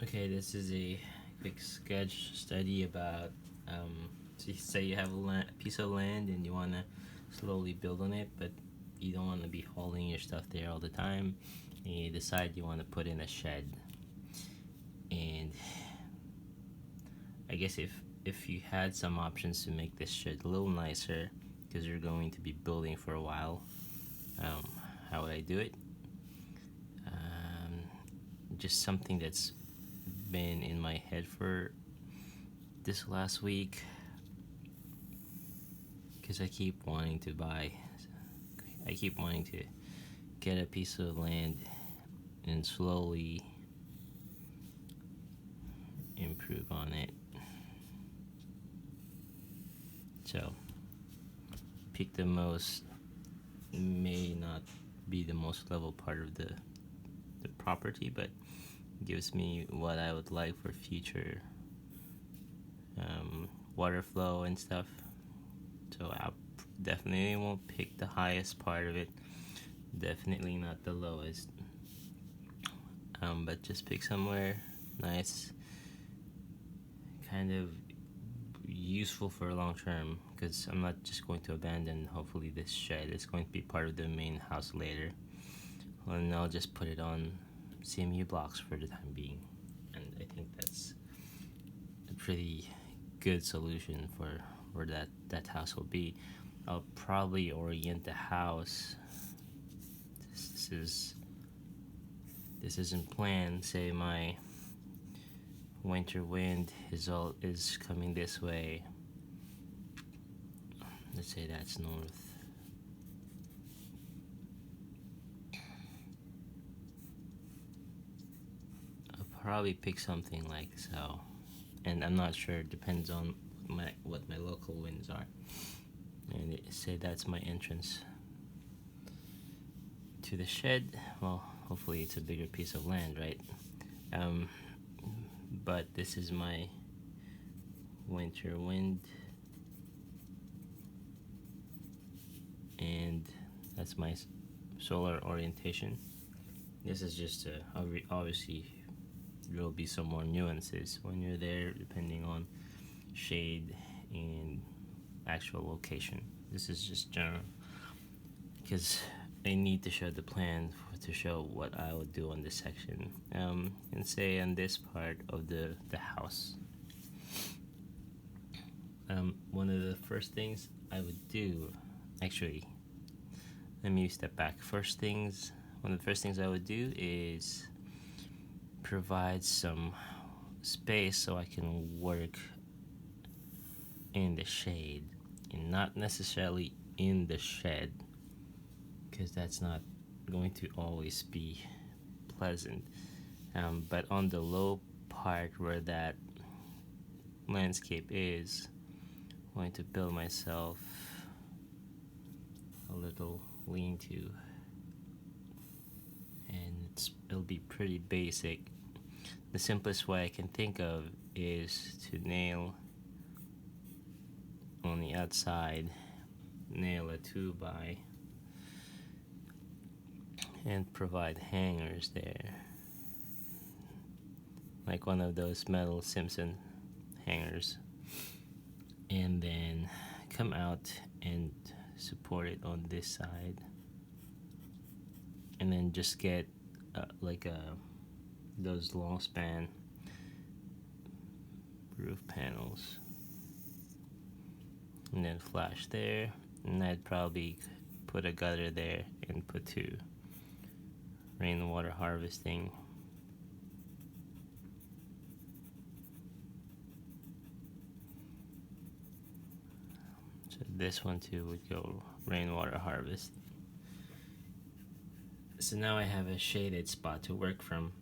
Okay, this is a quick sketch study about so you say you have a piece of land and you want to slowly build on it, but you don't want to be hauling your stuff there all the time, and you decide you want to put in a shed. And I guess if you had some options to make this shed a little nicer, because you're going to be building for a while, how would I do it? Just something that's been in my head for this last week, because I keep wanting to get a piece of land and slowly improve on it. So pick may not be the most level part of the property, but gives me what I would like for future water flow and stuff. So I definitely won't pick the highest part of it, definitely not the lowest, but just pick somewhere nice, kind of useful for long term, because I'm not just going to abandon hopefully this shed. It's going to be part of the main house later, and I'll just put it on CMU blocks for the time being. And I think that's a pretty good solution for where that house will be. I'll probably orient the house. This isn't planned. Say my winter wind is coming this way. Let's say that's north. Probably pick something like so, and I'm not sure, it depends on what my local winds are, and say that's my entrance to the shed. Well, hopefully it's a bigger piece of land, right? But this is my winter wind, and that's my solar orientation. This is just obviously there will be some more nuances when you're there, depending on shade and actual location. This is just general, because I need to show the plan to show what I would do on this section, and say on this part of the house. One of the first things I would do, actually, let me step back. One of the first things I would do is provide some space so I can work in the shade, and not necessarily in the shed, because that's not going to always be pleasant, but on the low part where that landscape is, I'm going to build myself a little lean-to, and it'll be pretty basic. The simplest way I can think of is to nail on the outside, nail a 2x, and provide hangers there, like one of those metal Simpson hangers, and then come out and support it on this side, and then just get those long span roof panels, and then flash there, and I'd probably put a gutter there and put 2 rainwater harvesting. So this one too would go rainwater harvest. So now I have a shaded spot to work from.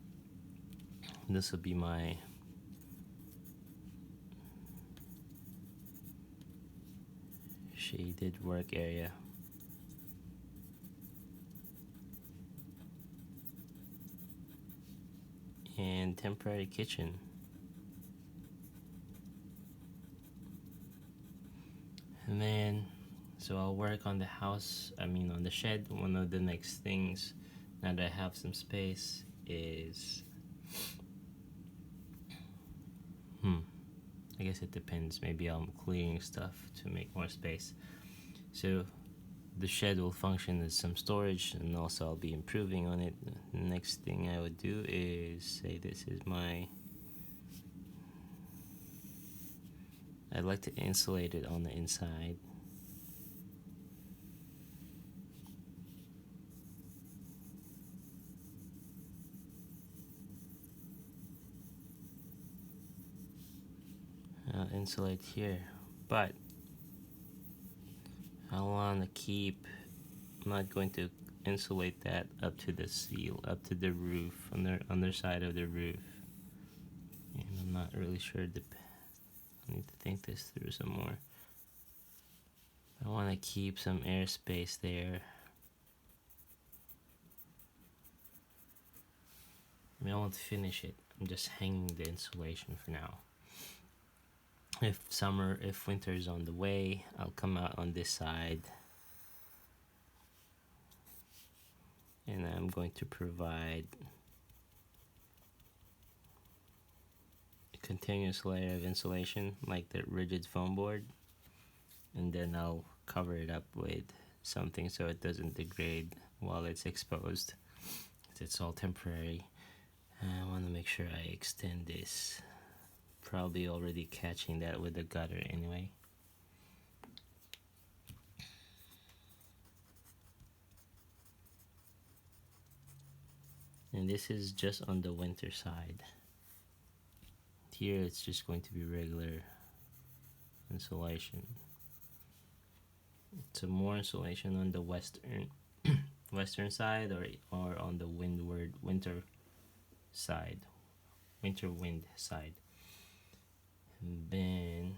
This will be my shaded work area. And temporary kitchen. And then, so I'll work on the on the shed. One of the next things, now that I have some space, is I guess it depends. Maybe I'm clearing stuff to make more space. So the shed will function as some storage, and also I'll be improving on it. The next thing I would do is say this is my, I'd like to insulate it on the inside. I'll insulate here, but I want to keep, I'm not going to insulate that up to the seal, up to the roof, on the underside of the roof. And I'm not really sure, I need to think this through some more. I want to keep some airspace there. I mean, I won't finish it. I'm just hanging the insulation for now. If winter is on the way, I'll come out on this side. And I'm going to provide a continuous layer of insulation, like the rigid foam board. And then I'll cover it up with something so it doesn't degrade while it's exposed. It's all temporary. I want to make sure I extend this. Probably already catching that with the gutter anyway. And this is just on the winter side. Here it's just going to be regular insulation. So more insulation on the western side, or on the winter side, winter wind side. And then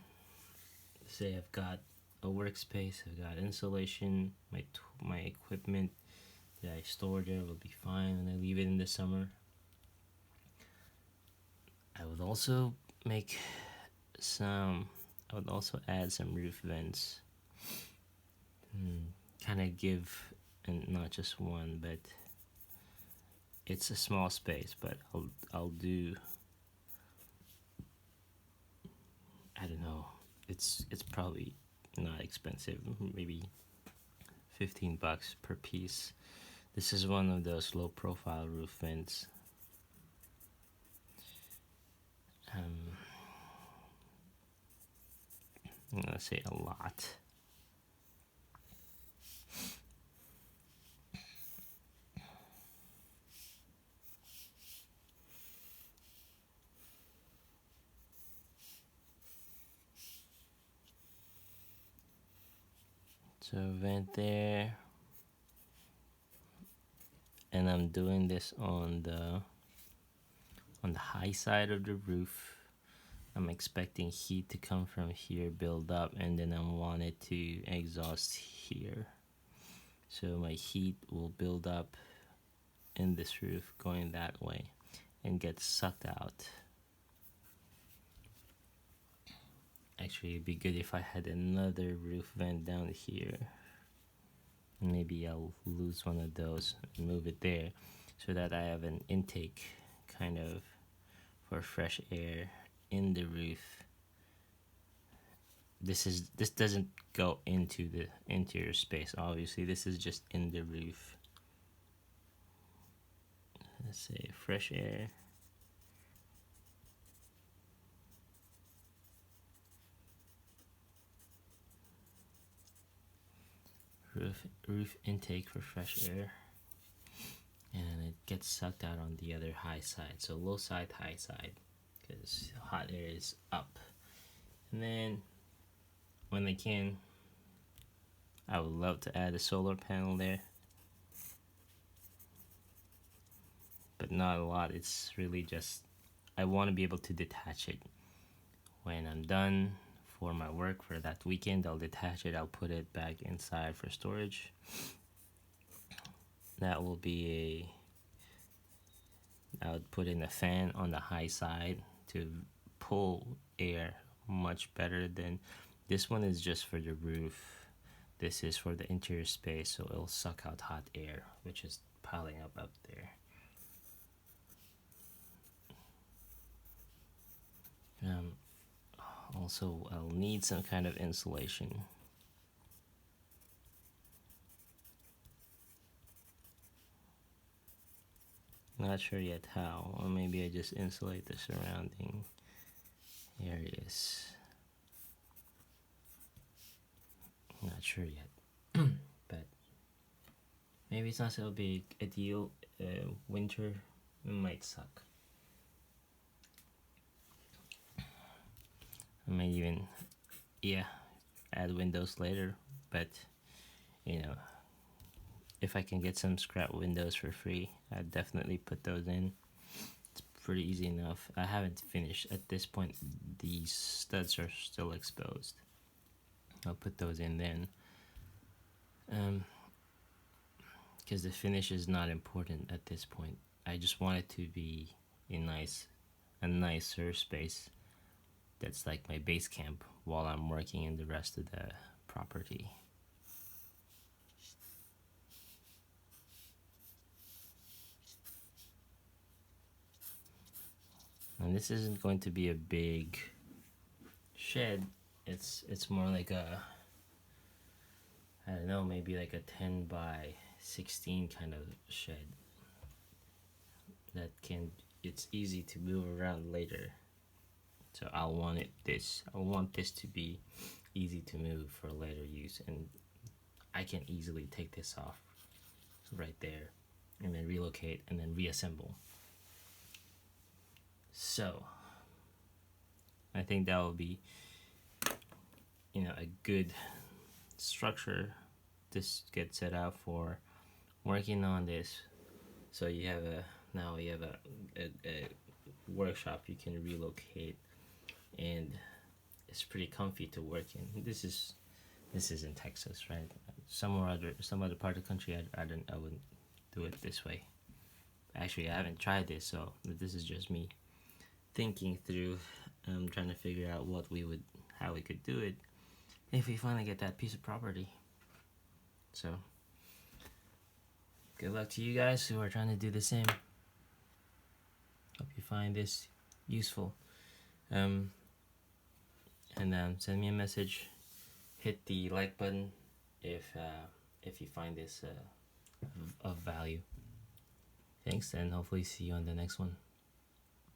say I've got a workspace, I've got insulation, my equipment that I store there will be fine when I leave it in the summer. I would also add some roof vents. Kind of give, and not just one, but it's a small space, but I'll do, I don't know, it's probably not expensive, maybe $15 per piece. This is one of those low profile roof vents. I'm gonna say a lot. So vent there, and I'm doing this on the high side of the roof. I'm expecting heat to come from here, build up, and then I want it to exhaust here. So my heat will build up in this roof going that way and get sucked out. Actually, it'd be good if I had another roof vent down here. Maybe I'll lose one of those and move it there so that I have an intake kind of for fresh air in the roof. This doesn't go into the interior space, obviously. This is just in the roof. Let's say fresh air. Roof intake for fresh air, and it gets sucked out on the other high side. So low side, high side, because hot air is up. And then when I can, I would love to add a solar panel there, but not a lot. It's really just, I want to be able to detach it. When I'm done for my work for that weekend, I'll detach it, I'll put it back inside for storage. That will be I would put in a fan on the high side to pull air much better than, this one is just for the roof. This is for the interior space, so it'll suck out hot air, which is piling up there. Also, I'll need some kind of insulation. Not sure yet how, or maybe I just insulate the surrounding areas. Not sure yet, but maybe it's not so big a deal. Winter might suck. I might even, yeah, add windows later, but you know, if I can get some scrap windows for free, I'd definitely put those in. It's pretty easy enough. I haven't finished. At this point, these studs are still exposed. I'll put those in then. Because the finish is not important at this point. I just want it to be a nicer space that's like my base camp while I'm working in the rest of the property. And this isn't going to be a big shed. It's more like a, I don't know, maybe like a 10 by 16 kind of shed that it's easy to move around later. So I want this to be easy to move for later use, and I can easily take this off right there and then relocate and then reassemble. So I think that will be, a good structure to get set out for working on this. So you have a workshop you can relocate, and it's pretty comfy to work in. This is in Texas, right? Some other part of the country, I wouldn't do it this way. Actually, I haven't tried this, so this is just me thinking through, trying to figure out how we could do it if we finally get that piece of property. So, good luck to you guys who are trying to do the same. Hope you find this useful. And send me a message. Hit the like button if you find this of value. Thanks, and hopefully see you on the next one.